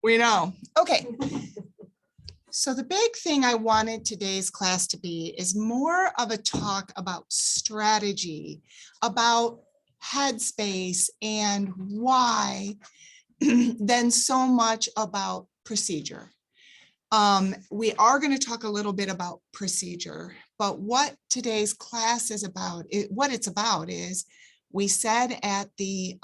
We know. Okay. So the big thing I wanted today's class to be is more of a talk about strategy, about headspace and why, than so much about procedure. We are going to talk a little bit about procedure, but what today's class is about, what it's about is, we said at the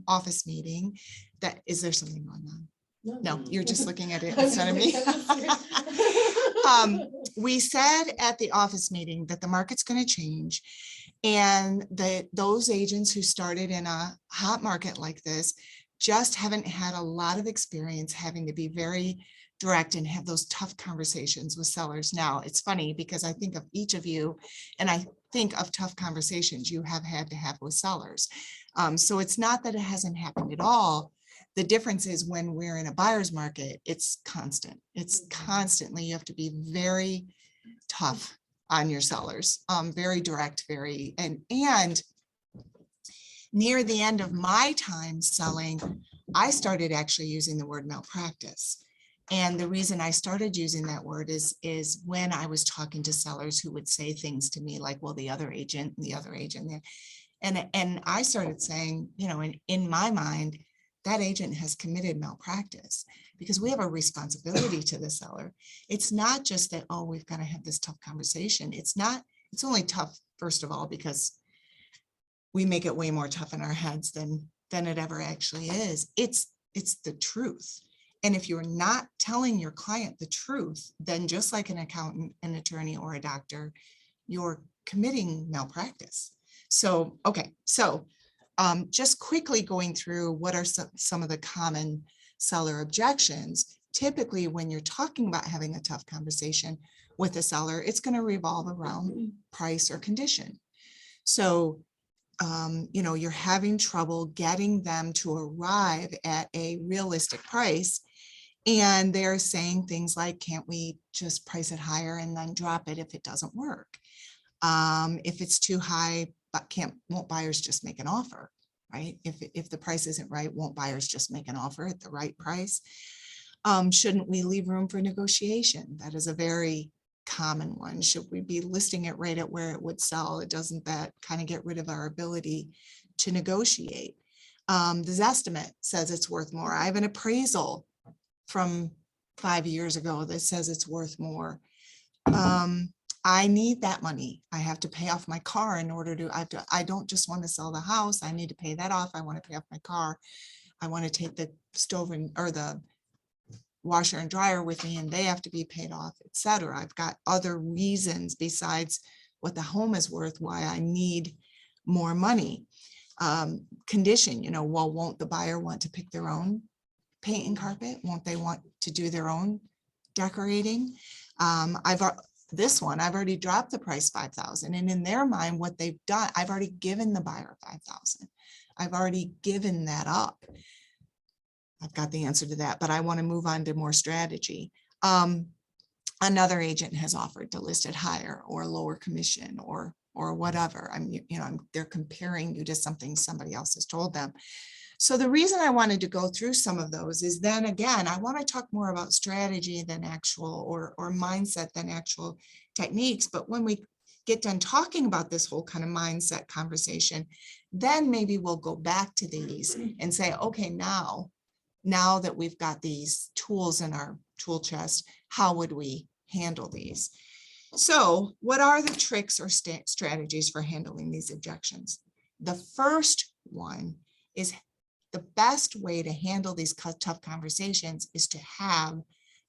office meeting that, is there something going on? No, you're just looking at it instead of me. We said at the office meeting that the market's going to change, and that those agents who started in a hot market like this just haven't had a lot of experience having to be very direct and have those tough conversations with sellers. Now, it's funny because I think of each of you, and I think of tough conversations you have had to have with sellers. So it's not that it hasn't happened at all. The difference is when we're in a buyer's market, it's constant. It's constantly, you have to be very tough on your sellers, very direct, very, and near the end of my time selling, I started actually using the word malpractice. And the reason I started using that word is when I was talking to sellers who would say things to me like, well, the other agent, and I started saying, you know, in my mind, that agent has committed malpractice, because we have a responsibility to the seller. It's not just that, oh, we've got to have this tough conversation. It's only tough, first of all, because we make it way more tough in our heads than it ever actually is. It's the truth. And if you're not telling your client the truth, then just like an accountant, an attorney, or a doctor, you're committing malpractice. So, okay, so just quickly going through what are some of the common seller objections. Typically, when you're talking about having a tough conversation with a seller, it's going to revolve around price or condition. So, you know, you're having trouble getting them to arrive at a realistic price. And they're saying things like, can't we just price it higher and then drop it if it doesn't work? If it's too high, but won't buyers just make an offer, right? If the price isn't right, won't buyers just make an offer at the right price? Shouldn't we leave room for negotiation? That is a very common one. Should we be listing it right at where it would sell? Doesn't that kind of get rid of our ability to negotiate? The Zestimate says it's worth more. I have an appraisal from 5 years ago that says it's worth more. I need that money. I have to pay off my car in order to, I don't just want to sell the house. I need to pay that off. I want to pay off my car. I want to take the stove or the washer and dryer with me, and they have to be paid off, etc. I've got other reasons besides what the home is worth why I need more money. Condition, you know, well, won't the buyer want to pick their own paint and carpet? Won't they want to do their own decorating? This one, I've already dropped the price 5,000, and in their mind, what they've done, I've already given the buyer 5,000. I've already given that up. I've got the answer to that, but I want to move on to more strategy. Another agent has offered to list it higher or lower commission or whatever. They're comparing you to something somebody else has told them. So the reason I wanted to go through some of those is then again, I want to talk more about strategy than actual or mindset than actual techniques. But when we get done talking about this whole kind of mindset conversation, then maybe we'll go back to these and say, okay, now that we've got these tools in our tool chest, how would we handle these? So what are the tricks or strategies for handling these objections? The first one is the best way to handle these tough conversations is to have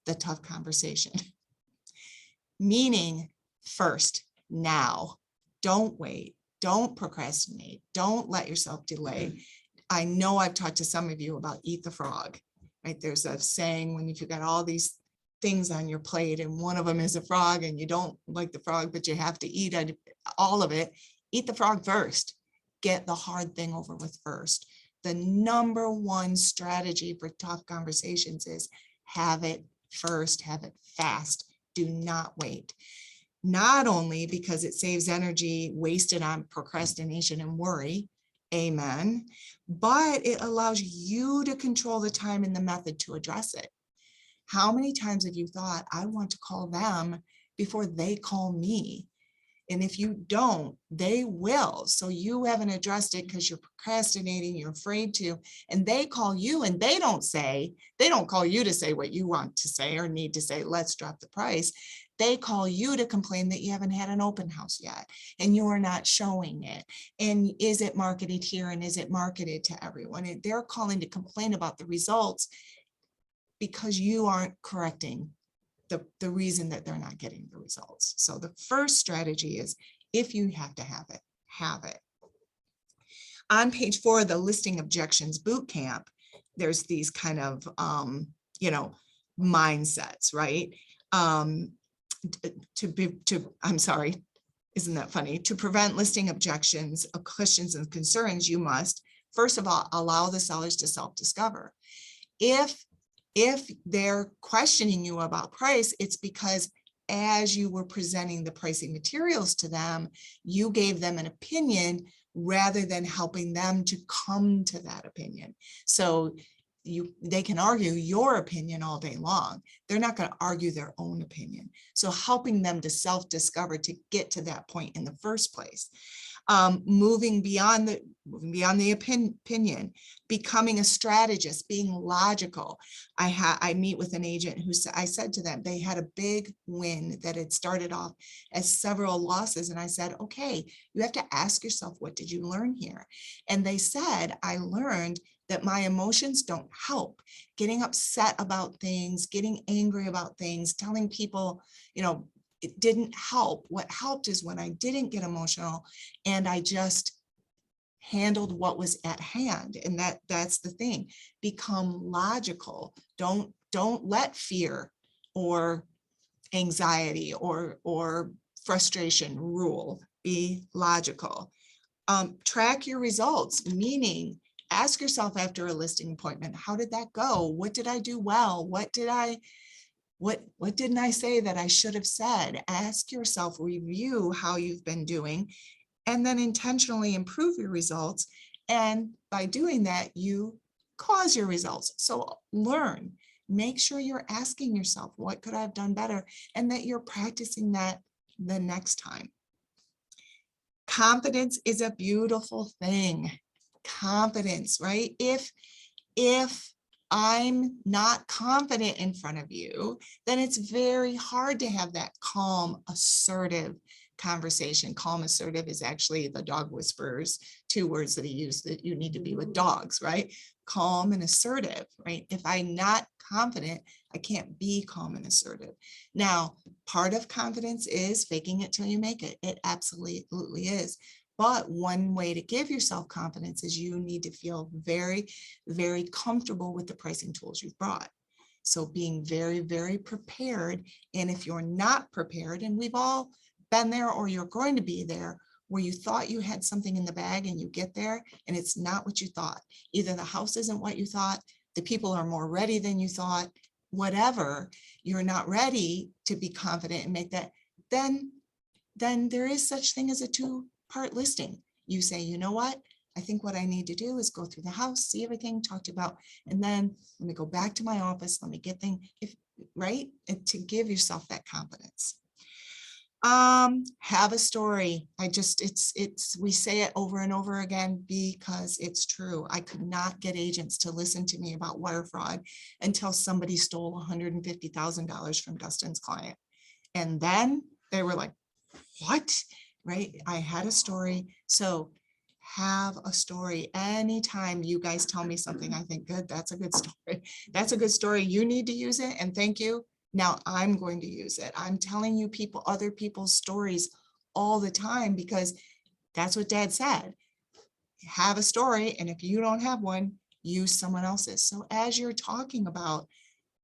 the tough conversation. Meaning first, now, don't wait, don't procrastinate, don't let yourself delay. I know I've talked to some of you about eat the frog, right? There's a saying when you've got all these things on your plate and one of them is a frog and you don't like the frog, but you have to eat all of it, eat the frog first. Get the hard thing over with first. The number one strategy for tough conversations is have it first, have it fast. Do not wait. Not only because it saves energy wasted on procrastination and worry, amen, but it allows you to control the time and the method to address it. How many times have you thought, I want to call them before they call me? And if you don't, they will. So you haven't addressed it because you're procrastinating, you're afraid to, and they call you and they don't call you to say what you want to say or need to say, let's drop the price. They call you to complain that you haven't had an open house yet and you're not showing it. And is it marketed here and is it marketed to everyone? And they're calling to complain about the results because you aren't correcting the reason that they're not getting the results. So the first strategy is, if you have to have it, have it. On page 4 of the Listing Objections Bootcamp, there's these kind of, mindsets, right? I'm sorry, isn't that funny? To prevent listing objections, questions, and concerns, you must, first of all, allow the sellers to self-discover. If they're questioning you about price, it's because as you were presenting the pricing materials to them, you gave them an opinion rather than helping them to come to that opinion. So they can argue your opinion all day long. They're not going to argue their own opinion. So helping them to self-discover to get to that point in the first place. Moving beyond the opinion, becoming a strategist, being logical. I meet with an agent who I said to them, they had a big win that had started off as several losses. And I said, okay, you have to ask yourself, what did you learn here? And they said, I learned that my emotions don't help. Getting upset about things, getting angry about things, telling people, it didn't help. What helped is when I didn't get emotional and I just handled what was at hand. And that's the thing. Become logical. Don't let fear or anxiety or frustration rule. Be logical. Track your results, meaning ask yourself after a listing appointment, how did that go? What did I do well? What didn't I say that I should have said? Ask yourself, review how you've been doing, and then intentionally improve your results. And by doing that, you cause your results. So learn, make sure you're asking yourself, what could I have done better? And that you're practicing that the next time. Confidence is a beautiful thing. Confidence, right? If I'm not confident in front of you, then it's very hard to have that calm, assertive conversation. Calm, assertive is actually the dog whisperers, 2 words that he used that you need to be with dogs, right? Calm and assertive, right? If I'm not confident, I can't be calm and assertive. Now, part of confidence is faking it till you make it. It absolutely is. But one way to give yourself confidence is you need to feel very, very comfortable with the pricing tools you've brought. So being very, very prepared. And if you're not prepared, and we've all been there or you're going to be there, where you thought you had something in the bag and you get there and it's not what you thought. Either the house isn't what you thought, the people are more ready than you thought, whatever, you're not ready to be confident and make that, then there is such thing as a two-part listing. You say, you know what? I think what I need to do is go through the house, see everything, talked about, and then let me go back to my office. Let me get things, right? And to give yourself that confidence. Have a story. We say it over and over again because it's true. I could not get agents to listen to me about wire fraud until somebody stole $150,000 from Dustin's client. And then they were like, what? Right? I had a story. So have a story. Anytime you guys tell me something, I think, good, that's a good story. That's a good story. You need to use it. And thank you. Now I'm going to use it. I'm telling you other people's stories all the time because that's what Dad said. Have a story. And if you don't have one, use someone else's. So as you're talking about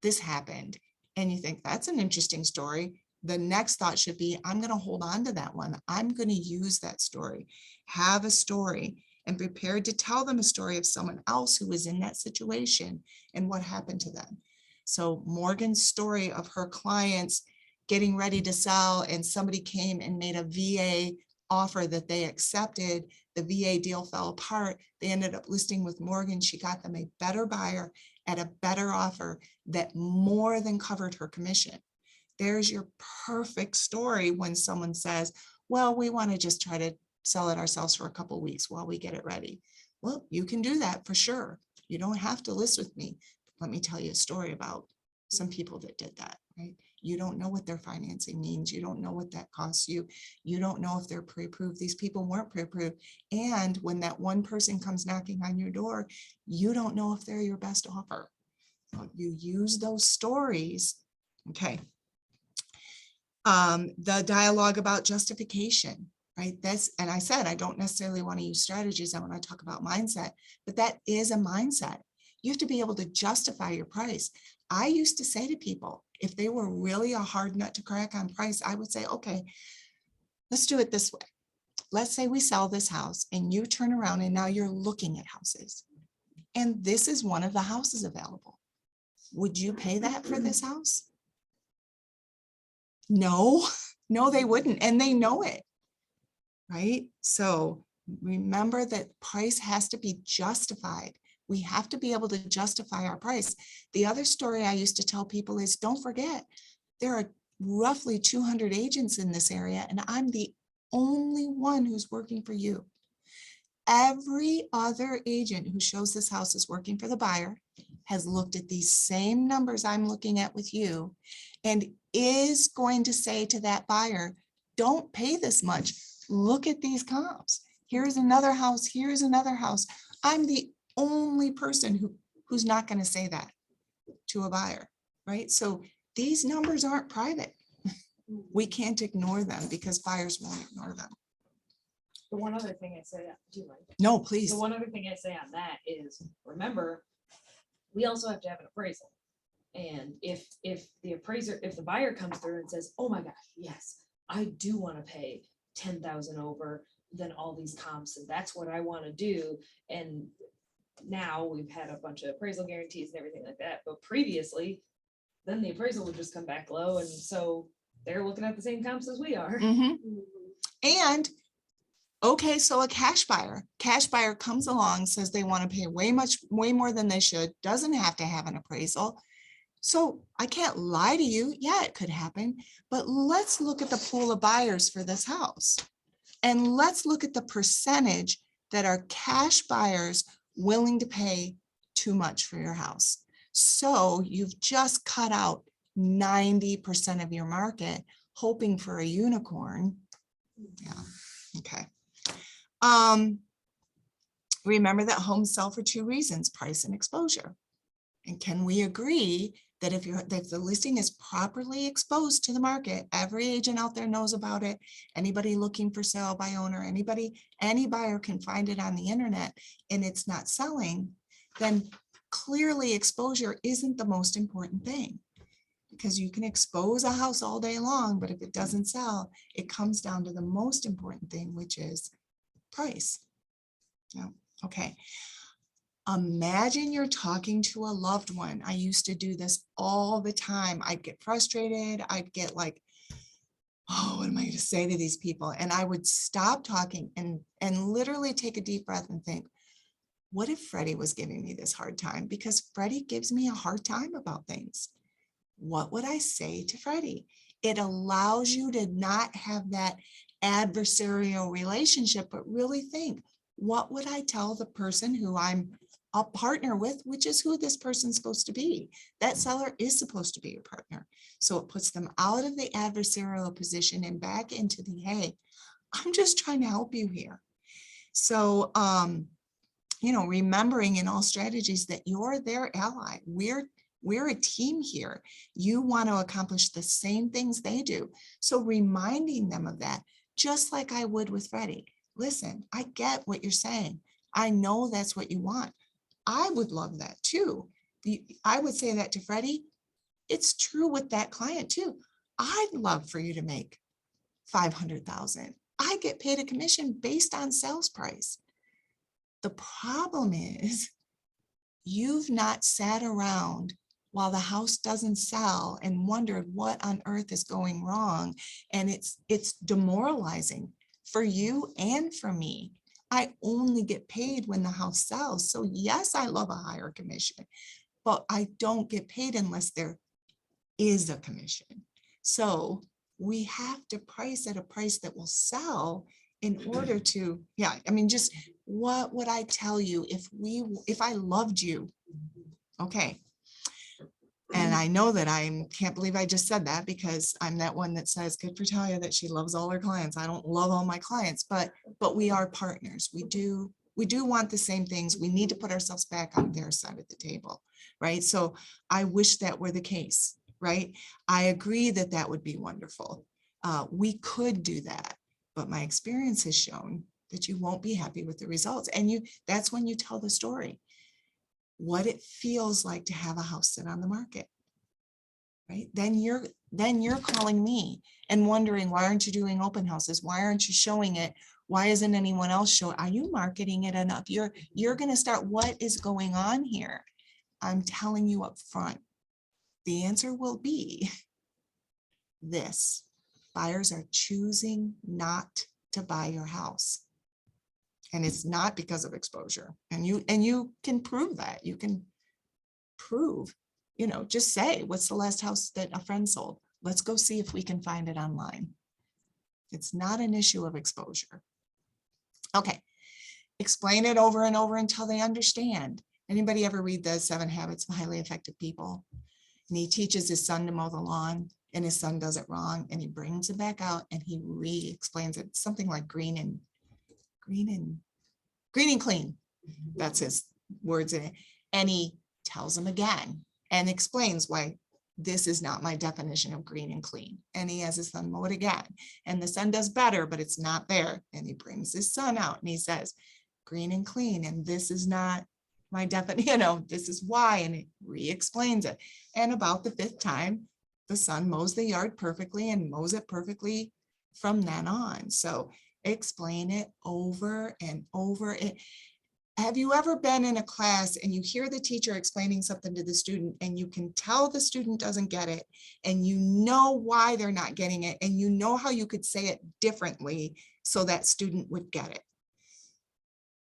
this happened and you think that's an interesting story, the next thought should be, I'm going to hold on to that one. I'm going to use that story. Have a story and prepared to tell them a story of someone else who was in that situation and what happened to them. So Morgan's story of her clients getting ready to sell and somebody came and made a VA offer that they accepted. The VA deal fell apart. They ended up listing with Morgan. She got them a better buyer at a better offer that more than covered her commission. There's your perfect story when someone says, well, we want to just try to sell it ourselves for a couple of weeks while we get it ready. Well, you can do that for sure. You don't have to list with me. Let me tell you a story about some people that did that, right? You don't know what their financing means. You don't know what that costs you. You don't know if they're pre-approved. These people weren't pre-approved. And when that one person comes knocking on your door, you don't know if they're your best offer. So you use those stories. Okay. The dialogue about justification, right? And I said, I don't necessarily want to use strategies. I want to talk about mindset, but that is a mindset. You have to be able to justify your price. I used to say to people, if they were really a hard nut to crack on price, I would say, okay, let's do it this way. Let's say we sell this house and you turn around and now you're looking at houses. And this is one of the houses available. Would you pay that for this house? No, no, they wouldn't. And they know it, right? So remember that price has to be justified. We have to be able to justify our price. The other story I used to tell people is, don't forget, there are roughly 200 agents in this area, and I'm the only one who's working for you. Every other agent who shows this house is working for the buyer, has looked at these same numbers I'm looking at with you, and is going to say to that buyer, don't pay this much. Look at these comps. Here's another house. Here's another house. I'm the only person who's not going to say that to a buyer, right? So these numbers aren't private. We can't ignore them because buyers won't ignore them. The one other thing I say, do you mind? No, please. The one other thing I say on that is, remember, we also have to have an appraisal. And if the buyer comes through and says, oh my gosh, yes, I do want to pay 10,000 over than all these comps, and that's what I want to do. And now we've had a bunch of appraisal guarantees and everything like that, but previously, then the appraisal would just come back low, and so they're looking at the same comps as we are. Mm-hmm. And okay, so a cash buyer comes along, says they want to pay way more than they should, doesn't have to have an appraisal. So I can't lie to you. Yeah, it could happen, but let's look at the pool of buyers for this house. And let's look at the percentage that are cash buyers willing to pay too much for your house. So you've just cut out 90% of your market, hoping for a unicorn. Yeah, okay. Remember that homes sell for two reasons, price and exposure. And can we agree that if the listing is properly exposed to the market, every agent out there knows about it, anybody looking for sale by owner, any buyer can find it on the internet, and it's not selling, then clearly exposure isn't the most important thing. Because you can expose a house all day long, but if it doesn't sell, it comes down to the most important thing, which is price. Yeah. Okay. Imagine you're talking to a loved one. I used to do this all the time. I'd get frustrated. I'd get like, oh, what am I going to say to these people? And I would stop talking and literally take a deep breath and think, what if Freddie was giving me this hard time? Because Freddie gives me a hard time about things. What would I say to Freddie? It allows you to not have that adversarial relationship, but really think, what would I tell the person who I'm a partner with, which is who this person's supposed to be? That seller is supposed to be your partner. So it puts them out of the adversarial position and back into the, hey, I'm just trying to help you here. So, remembering in all strategies that you're their ally. We're a team here. You want to accomplish the same things they do. So reminding them of that, just like I would with Freddie. Listen, I get what you're saying. I know that's what you want. I would love that too. I would say that to Freddie. It's true with that client too. I'd love for you to make $500,000. I get paid a commission based on sales price. The problem is you've not sat around while the house doesn't sell and wondered what on earth is going wrong. And it's demoralizing for you and for me. I only get paid when the house sells. So yes, I love a higher commission, but I don't get paid unless there is a commission. So we have to price at a price that will sell in order to, yeah, I mean, just what would I tell you if I loved you? Okay. And I know that can't believe I just said that, because I'm that one that says, good for Talia that she loves all her clients. I don't love all my clients, but we are partners. We do want the same things. We need to put ourselves back on their side of the table, right? So I wish that were the case, right? I agree that that would be wonderful. We could do that, but my experience has shown that you won't be happy with the results. And that's when you tell the story, what it feels like to have a house sit on the market, right? Then you're calling me and wondering, why aren't you doing open houses? Why aren't you showing it? Why isn't anyone else showing? Are you marketing it enough? You're going to start, what is going on here? I'm telling you up front, the answer will be this: buyers are choosing not to buy your house. And it's not because of exposure. And you can prove that. You can prove, just say, what's the last house that a friend sold? Let's go see if we can find it online. It's not an issue of exposure. Okay. Explain it over and over until they understand. Anybody ever read the 7 Habits of Highly Effective People? And he teaches his son to mow the lawn, and his son does it wrong, and he brings it back out and he re-explains it. Something like green and clean. That's his words in it. And he tells him again and explains why this is not my definition of green and clean. And he has his son mow it again. And the son does better, but it's not there. And he brings his son out and he says, green and clean. And this is not my definition, this is why. And it re-explains it. And about the 5th time, the son mows the yard perfectly and mows it perfectly from then on. So explain it over and over. Have you ever been in a class and you hear the teacher explaining something to the student and you can tell the student doesn't get it, and you know why they're not getting it, and you know how you could say it differently so that student would get it,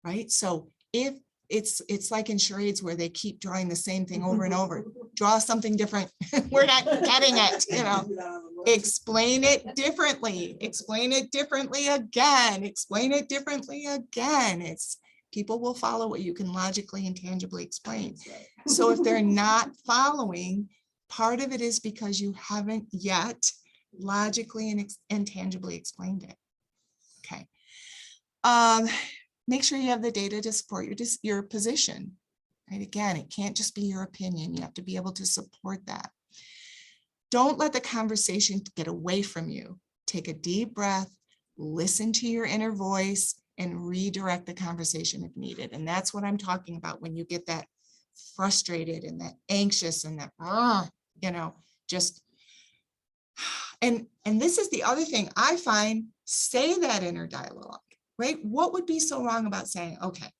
right? So if it's like in charades where they keep drawing the same thing over and over, draw something different. We're not getting it, explain it differently, explain it differently again, explain it differently again. People will follow what you can logically and tangibly explain. So if they're not following, part of it is because you haven't yet logically and tangibly explained it. Okay. Make sure you have the data to support your position, right? Again, it can't just be your opinion. You have to be able to support that. Don't let the conversation get away from you. Take a deep breath, listen to your inner voice, and redirect the conversation if needed. And that's what I'm talking about when you get that frustrated and that anxious and that, and this is the other thing I find, say that inner dialogue, right? What would be so wrong about saying, okay,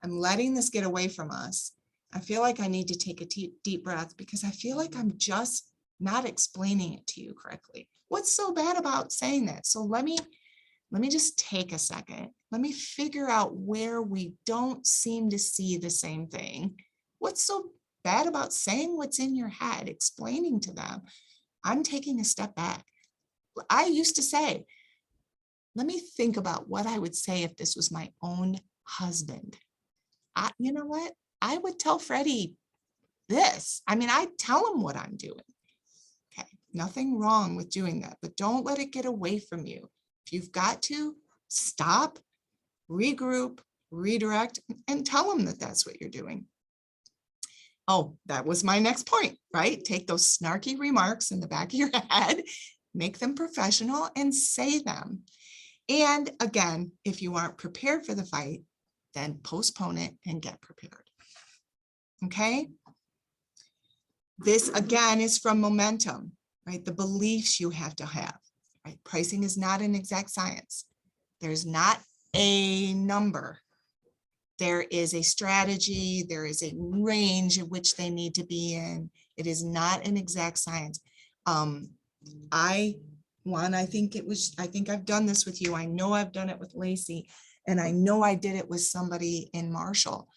I'm letting this get away from us. I feel like I need to take a deep breath because I feel like I'm just not explaining it to you correctly. What's so bad about saying that? So let me just take a second. Let me figure out where we don't seem to see the same thing. What's so bad about saying what's in your head, explaining to them? I'm taking a step back. I used to say, let me think about what I would say if this was my own husband. You know what? I would tell Freddie this. I mean, I tell him what I'm doing. Okay, nothing wrong with doing that, but don't let it get away from you. If you've got to, stop, regroup, redirect, and tell them that that's what you're doing. Oh, that was my next point, right? Take those snarky remarks in the back of your head, make them professional, and say them. And again, if you aren't prepared for the fight, then postpone it and get prepared. Okay? This again is from momentum, right? The beliefs you have to have, right? Pricing is not an exact science. There's not a number. There is a strategy. There is a range in which they need to be in. It is not an exact science. I think I've done this with you. I know I've done it with Lacey, and I know I did it with somebody in Marshall.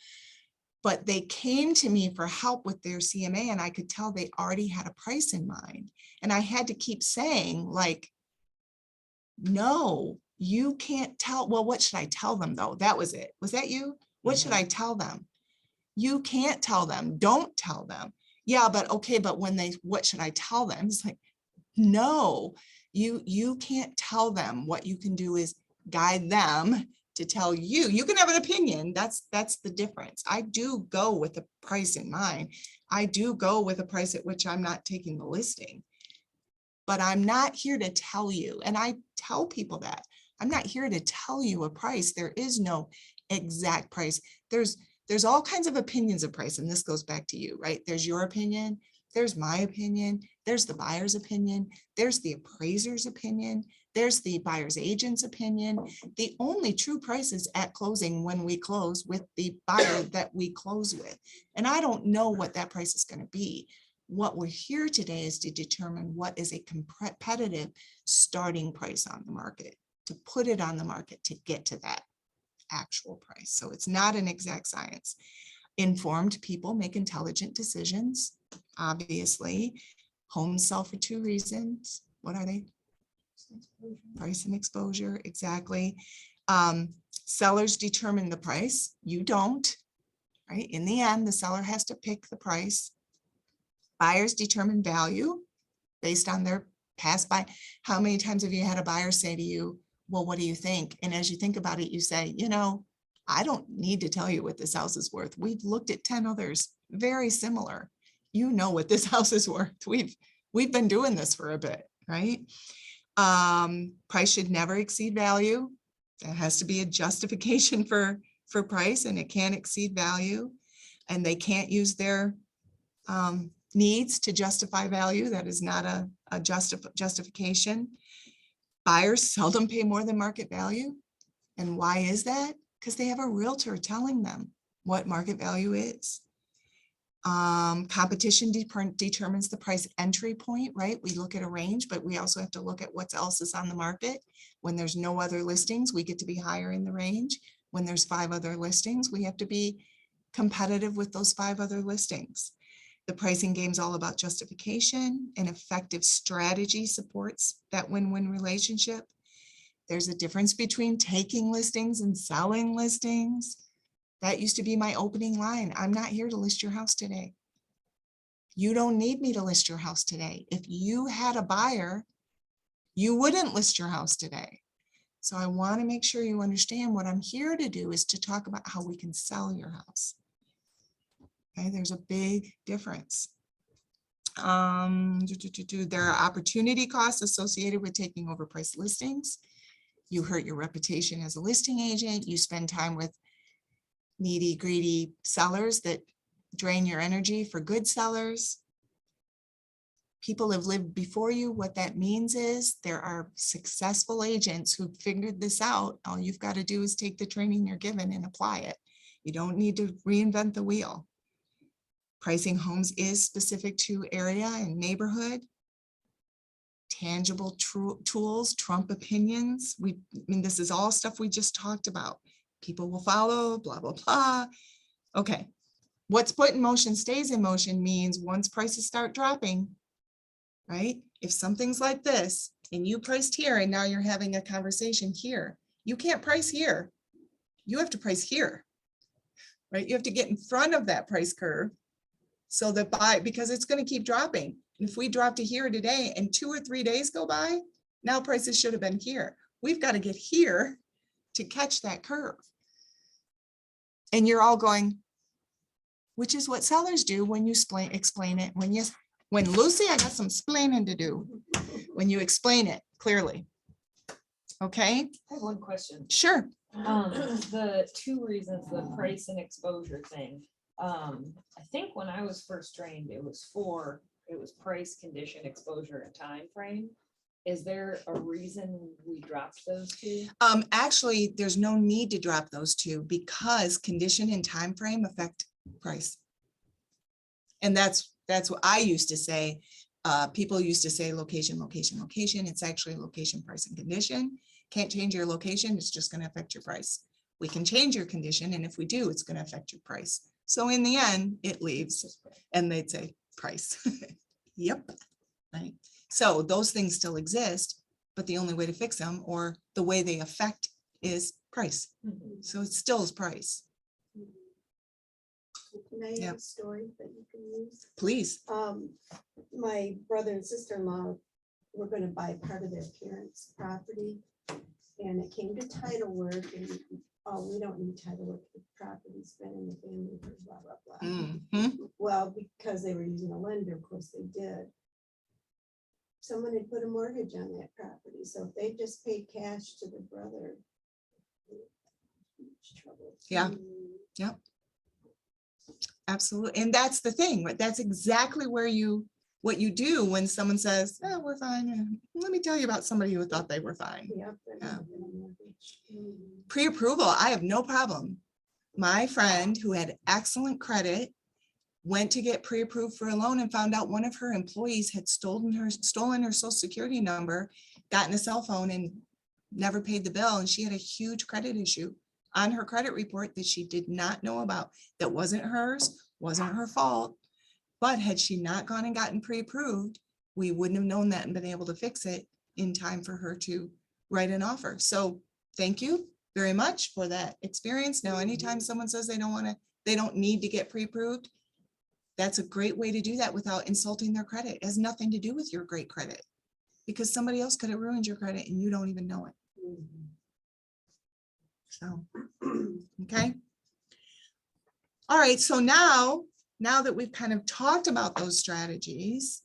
But they came to me for help with their CMA, and I could tell they already had a price in mind. And I had to keep saying, like, no, you can't tell. Well, what should I tell them though? That was it. Was that you? What should I tell them? You can't tell them. Don't tell them. Yeah, but okay, but when they, what should I tell them? It's like, no, you can't tell them. What you can do is guide them to tell you. You can have an opinion. That's the difference. I do go with the price in mind. I do go with a price at which I'm not taking the listing. But I'm not here to tell you. And I tell people that I'm not here to tell you a price. There is no exact price. There's all kinds of opinions of price. And this goes back to you, right? There's your opinion. There's my opinion. There's the buyer's opinion. There's the appraiser's opinion. There's the buyer's agent's opinion. The only true price is at closing when we close with the buyer that we close with. And I don't know what that price is going to be. What we're here today is to determine what is a competitive starting price on the market, to put it on the market to get to that actual price. So it's not an exact science. Informed people make intelligent decisions. Obviously, homes sell for two reasons. What are they? Price and exposure, exactly. Sellers determine the price. You don't, right? In the end, the seller has to pick the price. Buyers determine value based on their past buy. How many times have you had a buyer say to you, well, what do you think? And as you think about it, you say, you know, I don't need to tell you what this house is worth. We've looked at 10 others very similar. You know what this house is worth. We've been doing this for a bit, right? Price should never exceed value. There has to be a justification for price, and it can't exceed value. And they can't use their needs to justify value. That is not a justification. Buyers seldom pay more than market value. And why is that? Because they have a realtor telling them what market value is. Competition determines the price entry point, right? We look at a range, but we also have to look at what else is on the market. When there's no other listings, we get to be higher in the range. When there's 5 other listings, we have to be competitive with those 5 other listings. The pricing game is all about justification, and effective strategy supports that win-win relationship. There's a difference between taking listings and selling listings. That used to be my opening line. I'm not here to list your house today. You don't need me to list your house today. If you had a buyer, you wouldn't list your house today. So I want to make sure you understand what I'm here to do is to talk about how we can sell your house. Okay, there's a big difference. There are opportunity costs associated with taking overpriced listings. You hurt your reputation as a listing agent. You spend time with needy, greedy sellers that drain your energy for good sellers. People have lived before you. What that means is there are successful agents who figured this out. All you've got to do is take the training you're given and apply it. You don't need to reinvent the wheel. Pricing homes is specific to area and neighborhood. Tangible tools trump opinions. I mean, this is all stuff we just talked about. People will follow, blah, blah, blah. Okay. What's put in motion stays in motion means once prices start dropping, right? If something's like this and you priced here and now you're having a conversation here, you can't price here. You have to price here, right? You have to get in front of that price curve so that because it's going to keep dropping. And if we drop to here today and 2 or 3 days go by, now prices should have been here. We've got to get here to catch that curve. And you're all going, which is what sellers do when you explain it. When Lucy, I got some explaining to do. When you explain it clearly. Okay. I have one question. Sure. The 2 reasons, the price and exposure thing. I think when I was first trained, it was price, condition, exposure, and time frame. Is there a reason we dropped those 2? Actually, there's no need to drop those 2 because condition and time frame affect price. And that's what I used to say. People used to say location, location, location. It's actually location, price, and condition. Can't change your location. It's just going to affect your price. we can change your condition. And if we do, it's going to affect your price. So in the end, it leaves and they'd say price. Yep. Right. So those things still exist, but the only way to fix them or the way they affect is price. Mhm. So it still is price. Can I Yep. have a story that you can use? Please. My brother and sister-in-law were gonna buy part of their parents' property. And it came to title work and, oh, we don't need title work, the property's been in the family for blah, blah, blah. Mhm. Well, because they were using a lender, of course they did. Someone had put a mortgage on that property, so if they just paid cash to the brother. Huge trouble. Yeah. Yep. Absolutely. And that's the thing, right? That's exactly what you do when someone says, oh, we're fine. Let me tell you about somebody who thought they were fine. Yep, they're Yeah. not gonna mortgage. Pre-approval, I have no problem. My friend who had excellent credit went to get pre-approved for a loan and found out one of her employees had stolen her social security number, gotten a cell phone and never paid the bill. And she had a huge credit issue on her credit report that she did not know about. That wasn't hers, wasn't her fault. But had she not gone and gotten pre-approved, we wouldn't have known that and been able to fix it in time for her to write an offer. So thank you very much for that experience. Now, anytime someone says they don't need to get pre-approved, that's a great way to do that without insulting their credit. It has nothing to do with your great credit because somebody else could have ruined your credit and you don't even know it. So, okay. All right. So now that we've kind of talked about those strategies,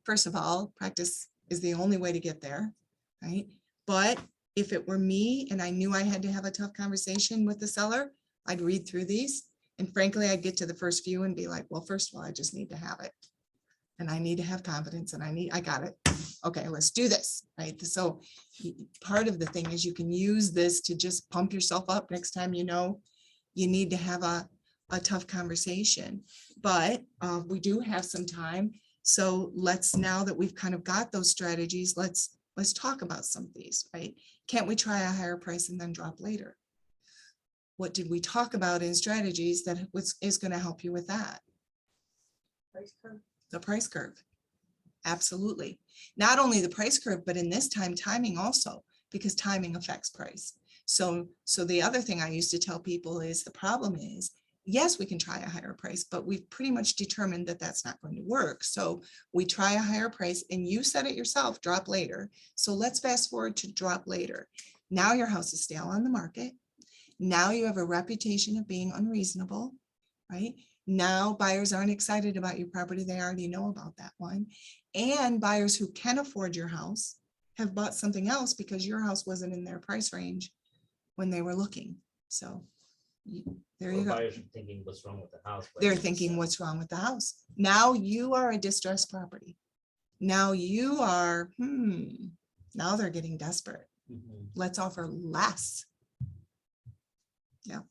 first of all, practice is the only way to get there, right? But if it were me and I knew I had to have a tough conversation with the seller, I'd read through these. And frankly, I'd get to the first few and be like, well, first of all, I just need to have it. And I need to have confidence and I got it. Okay, let's do this, right? So part of the thing is you can use this to just pump yourself up next time you know you need to have a tough conversation. But we do have some time. So now that we've kind of got those strategies, let's talk about some of these, right? Can't we try a higher price and then drop later? What did we talk about in strategies that is going to help you with that? The price curve. Absolutely. Not only the price curve, but in this time, timing also, because timing affects price. So the other thing I used to tell people is the problem is, yes, we can try a higher price, but we've pretty much determined that that's not going to work. So we try a higher price and you said it yourself, drop later. So let's fast forward to drop later. Now your house is still on the market. Now you have a reputation of being unreasonable, right? Now buyers aren't excited about your property. They already know about that one. And buyers who can afford your house have bought something else because your house wasn't in their price range when they were looking. So there you go. Buyers are thinking what's wrong with the house. They're thinking what's wrong with the house. Now you are a distressed property. Now you are, now they're getting desperate. Let's offer less. Yeah.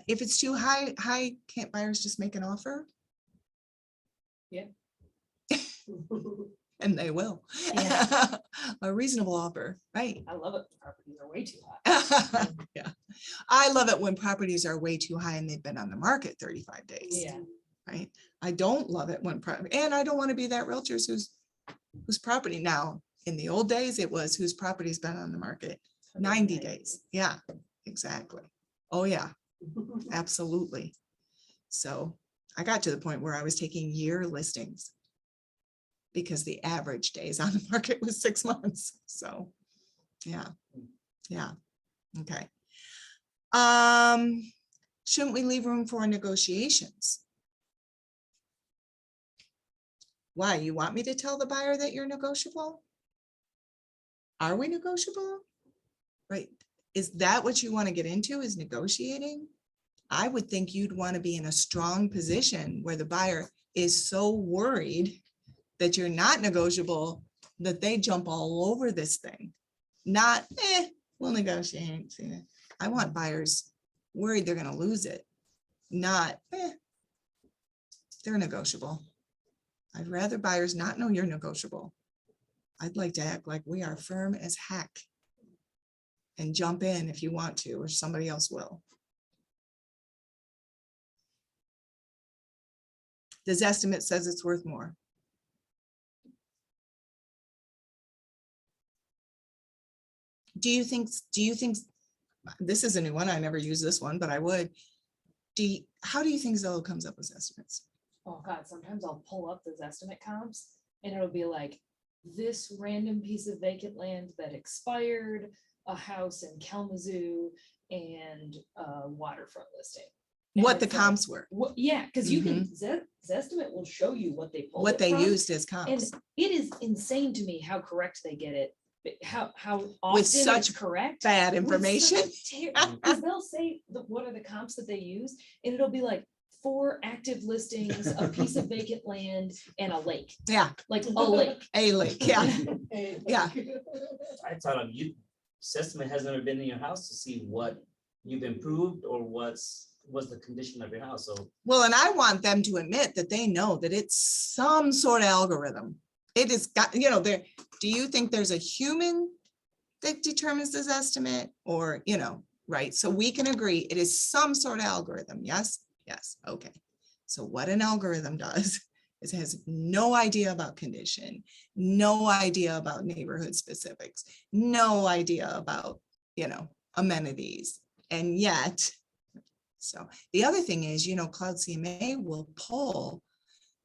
If it's too high, can't buyers just make an offer? Yeah. And they will. Yeah. A reasonable offer, right? I love it. Properties are way too high. Yeah. I love it when properties are way too high and they've been on the market 35 days. Yeah. Right. I don't love it when, and I don't want to be that realtor's whose property now, in the old days, it was whose property's been on the market 90 days. Yeah, exactly. Oh yeah, absolutely. So I got to the point where I was taking year listings because the average days on the market was 6 months. So yeah. Okay. Shouldn't we leave room for negotiations? Why? You want me to tell the buyer that you're negotiable? Are we negotiable? Right. Is that what you want to get into, is negotiating? I would think you'd want to be in a strong position where the buyer is so worried that you're not negotiable that they jump all over this thing. Not, we'll negotiate. I want buyers worried they're going to lose it. Not, they're negotiable. I'd rather buyers not know you're negotiable. I'd like to act like we are firm as heck. and jump in if you want to, or somebody else will. This estimate says it's worth more. Do you think, this is a new one, I never used this one, but I would. How do you think Zillow comes up with estimates? Oh God, sometimes I'll pull up those estimate comps and it'll be like this random piece of vacant land that expired, a house in Kalamazoo, and a waterfront listing. And What the it's like, comps were, yeah, because you can, Zestimate will show you what they pulled. what it they from, used as And comps. it is insane to me how correct they get it, how often it's such correct. Bad information. Because they'll say, what are the comps that they use? And it'll be like 4 active listings, a piece of vacant land, and a lake, Yeah, like a lake. a lake, yeah, yeah. I thought of you, Sesame has never been in your house to see what you've improved or what's the condition of your house, so. Well, and I want them to admit that they know that it's some sort of algorithm. It is got, there, do you think there's a human that determines this estimate or, right? So we can agree it is some sort of algorithm. Yes, yes, okay. So what an algorithm does is it has no idea about condition, no idea about neighborhood specifics, no idea about, amenities. And yet, so the other thing is, Cloud CMA will pull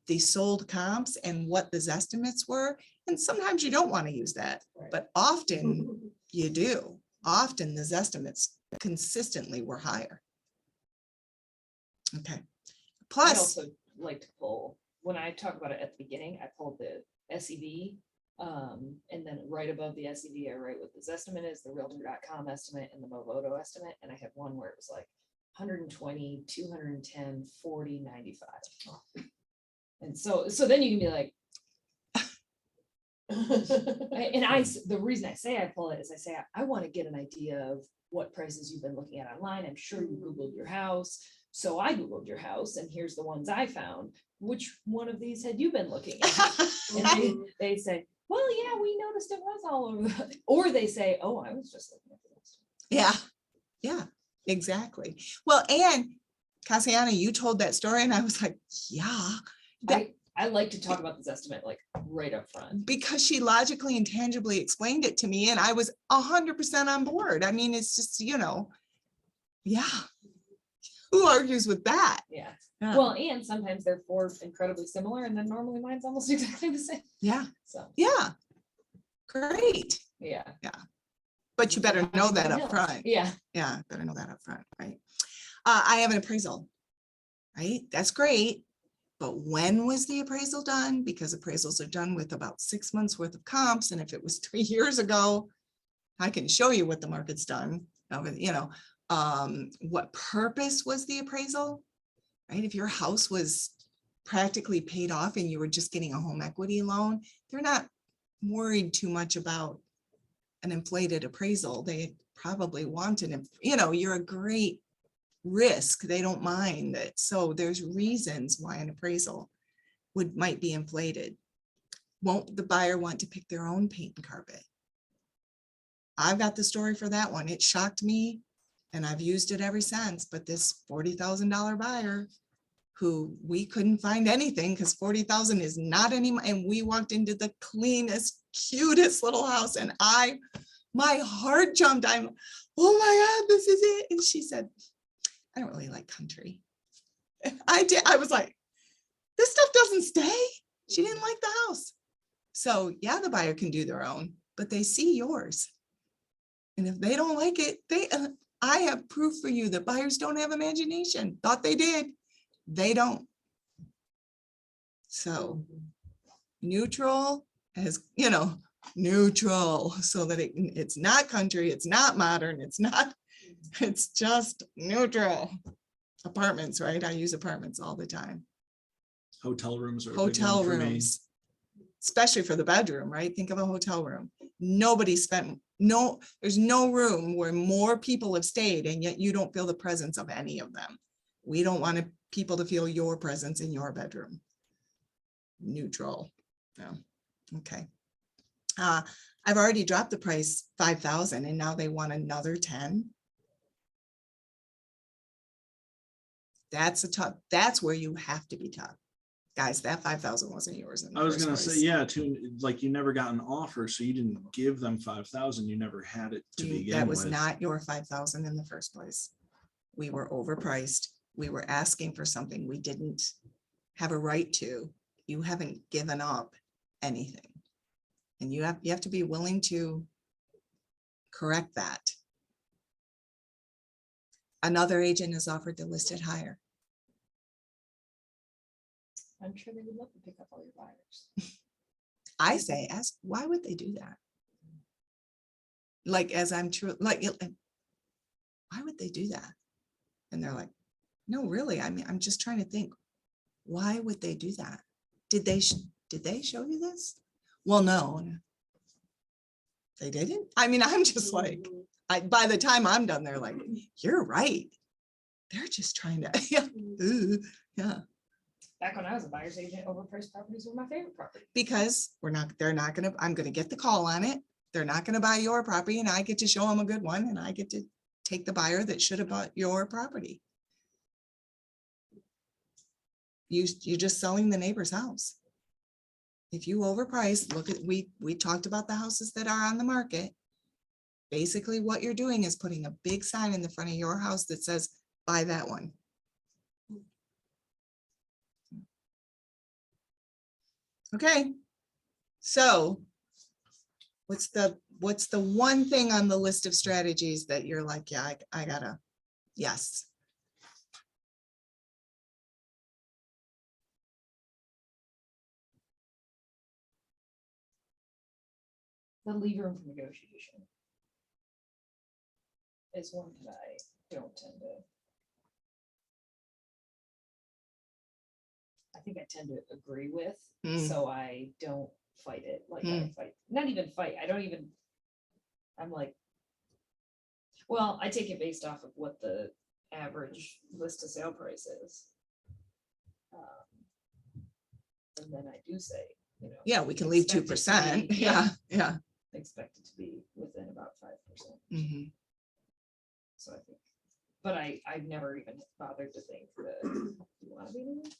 the sold comps and what the estimates were. And sometimes you don't want to use that, but often you do. Often the estimates consistently were higher. Okay. I Plus, also like to pull, when I talk about it at the beginning, I pulled the SEV. And then right above the SEV, I write what this estimate is, the realtor.com estimate and the Movoto estimate. And I had one where it was like 120, 210, 40, 95. And so then you can be like, the reason I say I pull it is I say, I want to get an idea of what prices you've been looking at online. I'm sure you Googled your house. So I Googled your house and here's the ones I found. Which one of these had you been looking at? And they say, well, yeah, we noticed it was all over. Or they say, oh, I was just looking at this. yeah, exactly. Well, and Cassiana, you told that story and I was like, yeah. I like to talk about this estimate like right up front. Because she logically and tangibly explained it to me and I was 100% on board. I mean, it's just, yeah. Who argues with that? Yeah. Yeah. Well, and sometimes they're 4 incredibly similar and then normally mine's almost exactly the same. Yeah, So, yeah. Great. yeah. But you better know that up Yeah. front. Yeah. Yeah, better know that up front, right? I have an appraisal, right? That's great. But when was the appraisal done? Because appraisals are done with about 6 months worth of comps. And if it was 3 years ago, I can show you what the market's done. What purpose was the appraisal, right? If your house was practically paid off and you were just getting a home equity loan, they're not worried too much about an inflated appraisal. They probably want an, you're a great risk. They don't mind that. So there's reasons why an appraisal might be inflated. Won't the buyer want to pick their own paint and carpet? I've got the story for that one. It shocked me and I've used it ever since. But this $40,000 buyer who we couldn't find anything because 40,000 is not any, and we walked into the cleanest, cutest little house and my heart jumped. Oh my God, this is it. And she said, I don't really like country. I did. I was like, this stuff doesn't stay. She didn't like the house. So yeah, the buyer can do their own, but they see yours. And if they don't like it, I have proof for you that buyers don't have imagination. Thought they did. They don't. So neutral as, neutral so that it's not country, it's not modern, it's just neutral. Apartments, right? I use apartments all the time. Hotel rooms are a big one Hotel for me. rooms, especially for the bedroom, right? Think of a hotel room. There's no room where more people have stayed and yet you don't feel the presence of any of them. We don't want people to feel your presence in your bedroom. Neutral. No. Okay. I've already dropped the price 5,000 and now they want another 10. That's where you have to be tough. Guys, that 5,000 wasn't yours in the I was first gonna say, place. yeah, too, like you never got an offer, so you didn't give them 5,000, you never had it to That begin was with. not your 5,000 in the first place. We were overpriced. We were asking for something we didn't have a right to. You haven't given up anything. And you have to be willing to correct that. Another agent has offered to list it higher. I'm sure they would love to pick up all your buyers. I say, ask, why would they do that? Like, as I'm true, like, why would they do that? And they're like, no, really, I mean, I'm just trying to think, why would they do that? Did they show you this? Well, no. They didn't? I mean, I'm just like, by the time I'm done, they're like, you're right. They're just trying to, yeah, yeah. Back when I was a buyer's agent, overpriced properties were my favorite property. Because they're not gonna, I'm gonna get the call on it. They're not gonna buy your property and I get to show them a good one and I get to take the buyer that should have bought your property. You're just selling the neighbor's house. If you overprice, look at, we talked about the houses that are on the market. Basically, what you're doing is putting a big sign in the front of your house that says, buy that one. Okay, so what's the one thing on the list of strategies that you're like, yeah, I gotta, yes. The leave room for negotiation is one that I don't tend to. I think I tend to agree with, Mm. so I don't fight it like I fight, not even fight, I'm like, well, I take it based off of what the average list to sale price is. And then I do say, you know. Yeah, we can leave expect it to 2%. be- Yeah, yeah. Expect it to be within about 5%. Mhm. So I think, but I've never even bothered to think that, you want to be in it?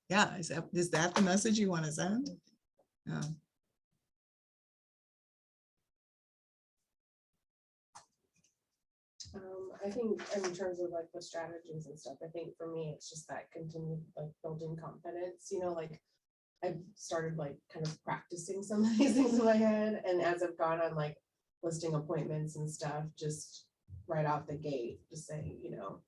Yeah, is that the message you want to send? Yeah. I think in terms of like the strategies and stuff, I think for me, it's just that continued like building confidence, you know, like I've started like kind of practicing some of these things in my head. And as I've gone on like listing appointments and stuff, just right off the gate, just saying, you know,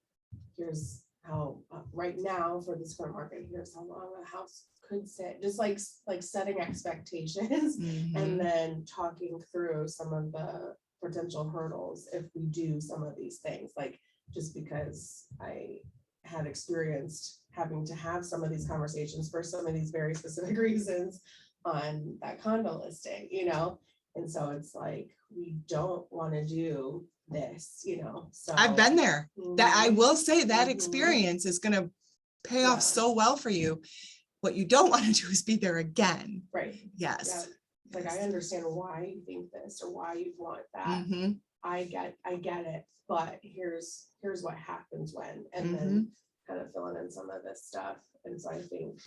here's how right now for this current market, here's how long a house could sit, just like setting expectations. Mhm. And then talking through some of the potential hurdles if we do some of these things, like just because I had experienced having to have some of these conversations for some of these very specific reasons on that condo listing, you know? And so it's like, we don't want to do this, you know, so. I've been there. That I Mhm. will say that Mhm. experience is gonna pay off Yeah. so well for you. What you don't want to do is be there again. Right, Yes. like I understand why you think this or why you want that. Mhm. I get it, but here's what happens when, and then kind of filling in some of this stuff. And so I think,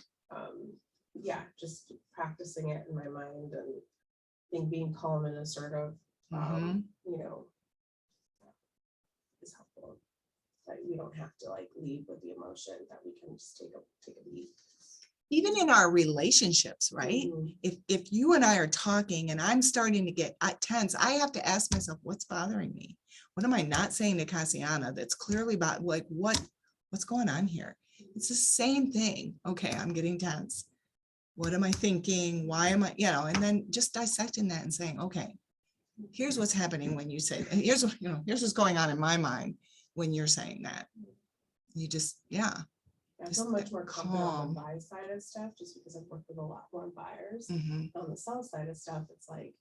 yeah, just practicing it in my mind and I think being calm and assertive, you know, is helpful. That we don't have to like lead with the emotion, that we can just take a beat. Even in our relationships, right? Mhm. If you and I are talking and I'm starting to get tense, I have to ask myself, what's bothering me? What am I not saying to Cassiana that's clearly about like what's going on here? It's the same thing. Okay, I'm getting tense. What am I thinking? Why am I, and then just dissecting that and saying, okay, here's what's happening when you say, and here's what, here's what's going on in my mind when you're saying that. You just, I Just feel much that more confident on calm. the buy side of stuff, just because I've worked with a lot more buyers. mhm, On the sell side of stuff, it's like,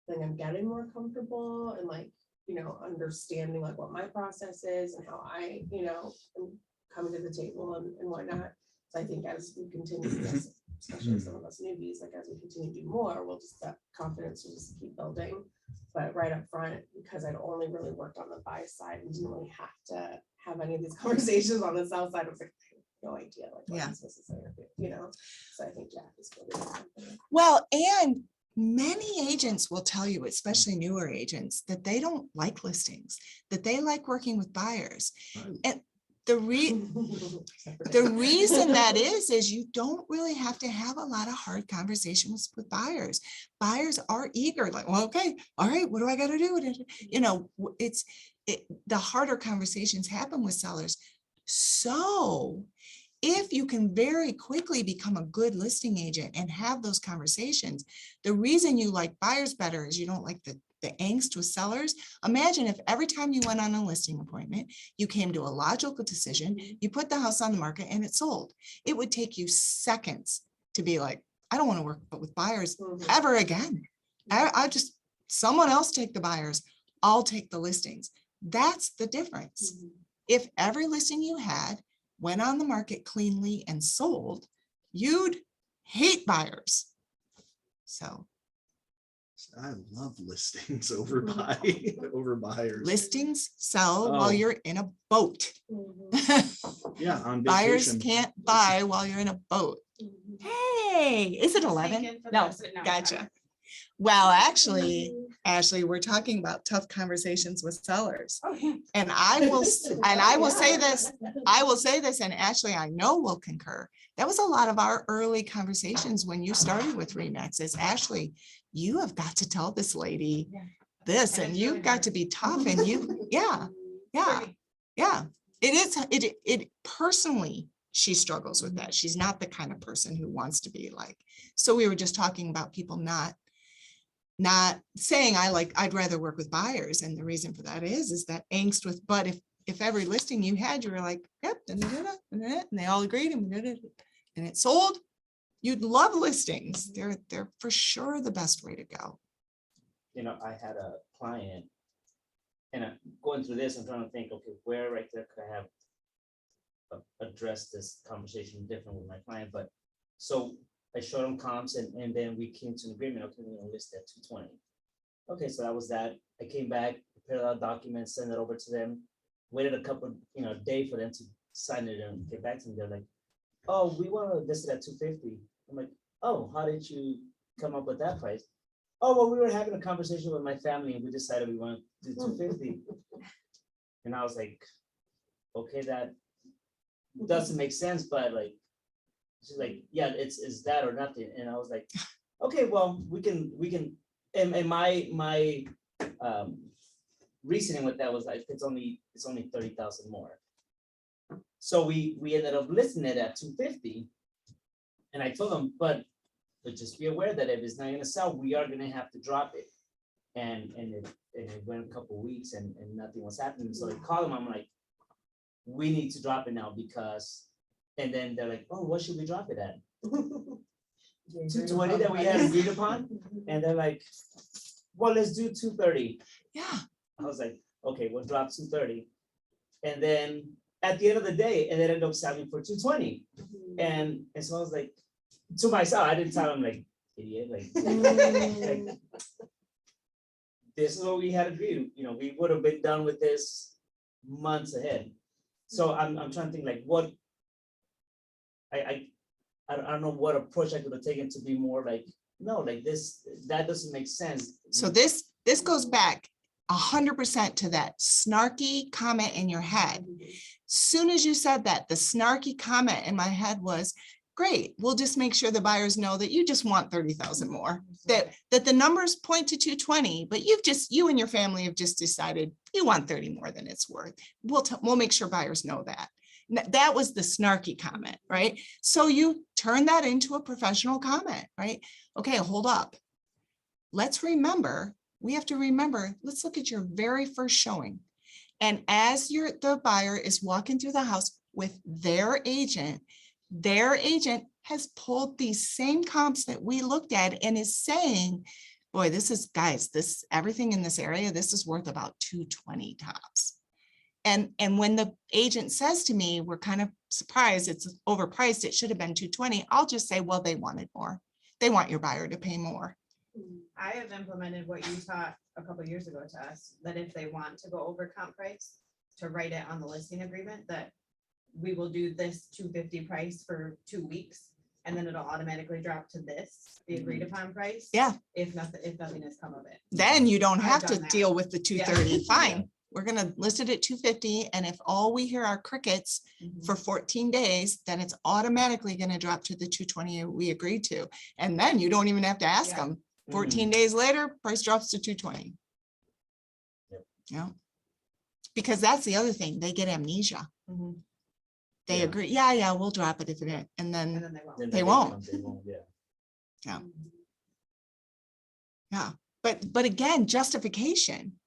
then I'm getting more comfortable and like, you know, understanding like what my process is and how I, you know, am coming to the table and whatnot. So I think as we continue this especially some of us newbies, like as we continue to do more, we'll just, that confidence will just keep building. But right up front, because I'd only really worked on the buy side and didn't really have to have any of these conversations on the sell side, I was like, I have no idea like what Yeah. I'm supposed to say, or do, you know? So I think Jack is building confidence. Well, and many agents will tell you, especially newer agents, that they don't like listings, that they like working with buyers. Right. And the reason that is you don't really have to have a lot of hard conversations with buyers. Buyers are eager, like, well, okay, all right, what do I got to do? You know, the harder conversations happen with sellers. So if you can very quickly become a good listing agent and have those conversations, the reason you like buyers better is you don't like the angst with sellers. Imagine if every time you went on a listing appointment, you came to a logical decision, you put the house on the market and it sold. It would take you seconds to be like, I don't want to work with buyers ever again. I just, someone else take the buyers, I'll take the listings. That's the difference. If every listing you had went on the market cleanly and sold, you'd hate buyers. So I love listings over over buyers. listings sell while Oh. you're in a boat. Yeah, on Buyers vacation. can't buy while you're in a boat. Hey, is it 11? No, gotcha. Well, actually, Ashley, we're talking about tough conversations with sellers. And I will say this, and Ashley, I know will concur. That was a lot of our early conversations when you started with RE/MAX is, Ashley, you have got to tell this lady this, and you've got to be tough, and you, yeah. It is, it personally, she struggles with that. She's not the kind of person who wants to be like, so we were just talking about people not saying I'd rather work with buyers. And the reason for that is that angst with, but if every listing you had, you were like, yep, and they all agreed and it sold, you'd love listings. They're for sure the best way to go. You know, I had a client, and I'm going through this, I'm trying to think, okay, where right there could I have addressed this conversation different with my client, but so I showed them comps and then we came to an agreement, okay, we're gonna list at 220. Okay, so that was that. I came back, prepared out documents, sent it over to them, waited a couple, day for them to sign it and get back to me. They're like, oh, we want to list it at 250. I'm like, oh, how did you come up with that price? Oh, well, we were having a conversation with my family and we decided we want to do 250. And I was like, okay, that doesn't make sense, but like, she's like, yeah, it's that or nothing. And I was like, okay, well, we can, and my reasoning with that was like, it's only 30,000 more. So we ended up listing it at 250. And I told them, but just be aware that if it's not gonna sell, we are gonna have to drop it. And it went a couple of weeks and nothing was happening. So I called them, I'm like, we need to drop it now because, and then they're like, oh, what should we drop it at? 220 that we had agreed upon. And they're like, well, let's do 230. Yeah. I was like, okay, we'll drop 230. And then at the end of the day, it ended up selling for 220. And so I was like, to myself, I didn't tell them like, idiot, like this is what we had agreed. We would have been done with this months ahead. So I'm trying to think like what I don't know what approach I could have taken to be more like, no, like this, that doesn't make sense. So this goes back 100% to that snarky comment in your head. Soon as you said that, the snarky comment in my head was, great, we'll just make sure the buyers know that you just want 30,000 more, that the numbers point to 220, but you and your family have just decided you want 30 more than it's worth. We'll make sure buyers know that. That was the snarky comment, right? So you turn that into a professional comment, right? Okay, hold up. Let's remember, we have to remember, let's look at your very first showing. And as the buyer is walking through the house with their agent has pulled these same comps that we looked at and is saying, boy, guys, everything in this area, this is worth about 220 tops. And when the agent says to me, we're kind of surprised, it's overpriced, it should have been 220, I'll just say, well, they wanted more. They want your buyer to pay more. I have implemented what you taught a couple years ago to us, that if they want to go over comp price, to write it on the listing agreement, that we will do this 250 price for 2 weeks, and then it'll automatically drop to this, the agreed upon price. Yeah. If nothing has come of it. Then you don't I've have to done that. deal with the Yeah. 230, fine. We're gonna list it at 250, and if all we hear are crickets Mhm. for 14 days, then it's automatically gonna drop to the 220 we agreed to. And then you don't even have to ask Yeah. them. 14 days later, price drops to 220. Yep. Yeah. Because that's the other thing, they get amnesia. Mhm. They Yeah. agree, yeah, we'll drop it if it, and And then, then they won't. Then They the day won't. comes, they won't, yeah. yeah. But again, justification.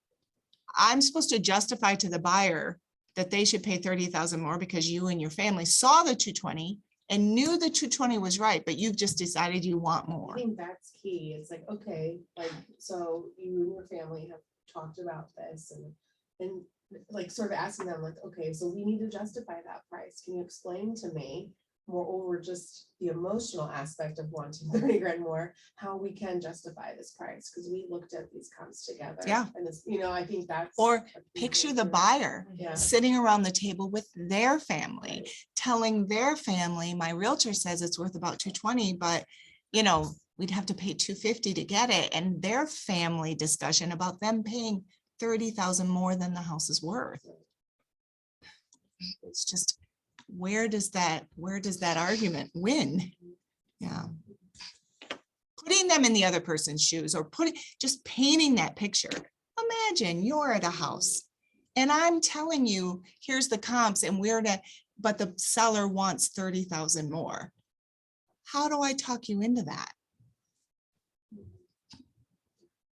I'm supposed to justify to the buyer that they should pay 30,000 more because you and your family saw the 220 and knew the 220 was right, but you've just decided you want I more. think that's key. It's like, okay, like, so you and your family have talked about this and like sort of asking them like, okay, so we need to justify that price. Can you explain to me moreover just the emotional aspect of wanting 30 grand more, how we can justify this price? Because we looked at these comps together. Yeah. And it's, I think that's. Or a key Picture thing the too. buyer Yeah. sitting around the table with their family, Right. telling their family, my realtor says it's worth about 220, but we'd have to pay 250 to get it. And their family discussion about them paying 30,000 more than the house is worth. It's just, where does that argument win? Yeah. Putting them in the other person's shoes, or just painting that picture. Imagine you're at a house and I'm telling you, here's the comps and but the seller wants 30,000 more. How do I talk you into that?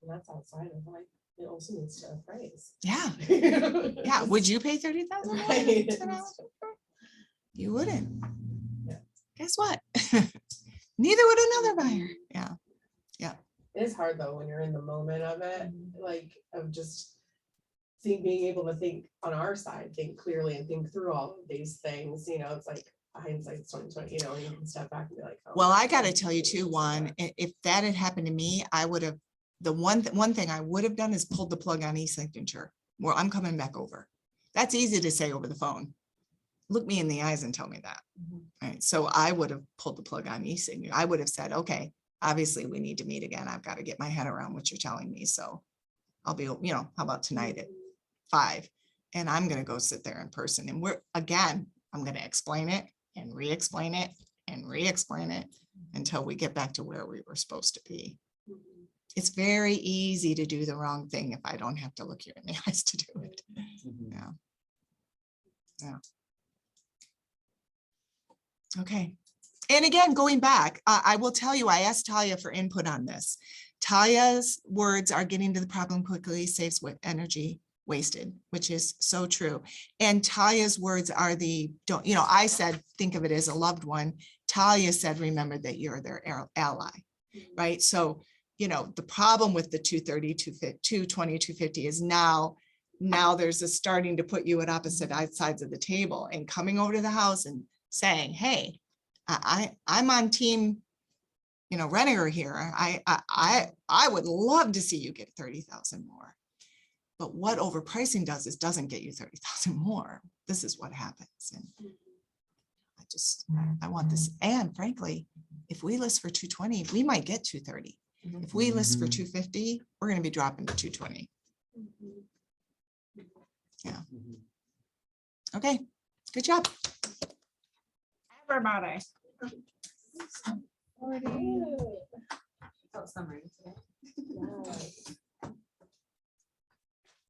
And that's outside of like, it also needs to appraise. Yeah. Yeah. Would you pay 30,000 more? Right. You wouldn't. Yeah. Guess what? Neither would another buyer. Yeah. It's hard though, when you're in the moment of it, like, of just being able to think on our side, think clearly and think through all of these things, it's like hindsight's 2020, you can step back and be like. oh, Well, I gotta okay, tell you maybe too, this is Juan, what- if that had happened to me, I would have, the one thing I would have done is pulled the plug on e-signature. Well, I'm coming back over. That's easy to say over the phone. Look me in the eyes and tell me that. Mhm. Right, so I would have pulled the plug on e-signature. I would have said, okay, obviously we need to meet again. I've got to get my head around what you're telling me. So I'll be, how about tonight at 5? And I'm gonna go sit there in person and I'm gonna explain it and re-explain it and re-explain it until we get back to where we were supposed to be. It's very easy to do the wrong thing if I don't have to look you in the eyes to do it. Mhm. Yeah. Okay. And again, going back, I will tell you, I asked Talia for input on this. Talia's words are getting to the problem quickly, saves energy wasted, which is so true. And Talia's words are I said, think of it as a loved one. Talia said, remember that you're their ally, right? So, the problem with the 230, 220, 250 is now there's a starting to put you at opposite sides of the table and coming over to the house and saying, hey, I'm on team, Reniger here. I would love to see you get 30,000 more. But what overpricing does is doesn't get you 30,000 more. This is what happens. And I want this. And frankly, if we list for 220, we might get 230. If we list for 250, we're going to be dropping to 220. Mhm. Okay, good job. Everybody. Oh, summary today. Yeah.